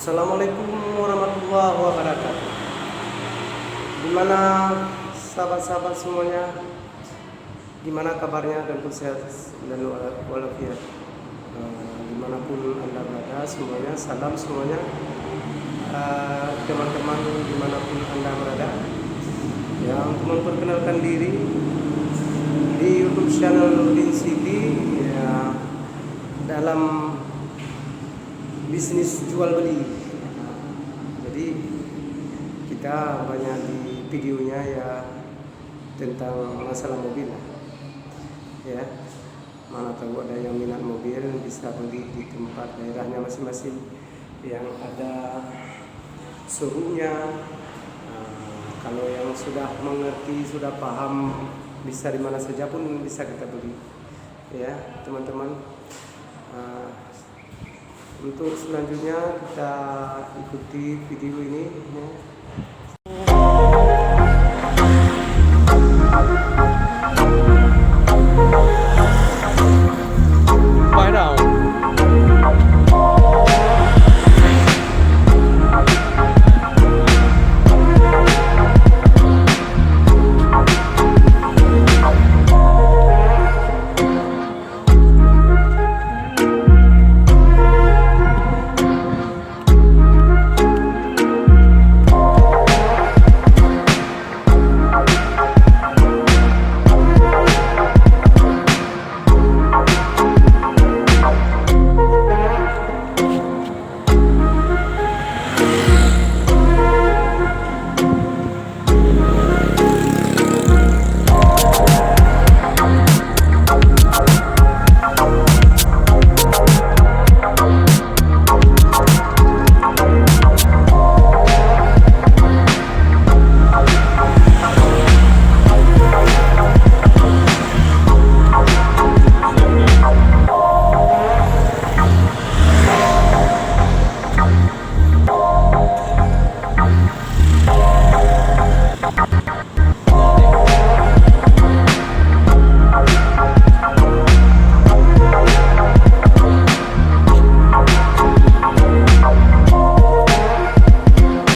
Assalamualaikum warahmatullahi wabarakatuh. Gimana sahabat-sahabat semuanya? Gimana kabarnya? Tentu sehat dan walafiat. Dimanapun Anda berada, semuanya salam semuanya. Teman-teman dimanapun Anda berada, yang memperkenalkan diri di YouTube channel Nurdin City ya, dalam bisnis jual beli. Jadi kita banyak di videonya ya tentang masalah mobil ya. Mana tahu ada yang minat mobil bisa beli di tempat daerahnya masing-masing yang ada showroomnya. Kalau yang sudah mengerti, sudah paham, bisa di mana saja pun bisa kita beli ya teman-teman. Untuk selanjutnya kita ikuti video ini ya.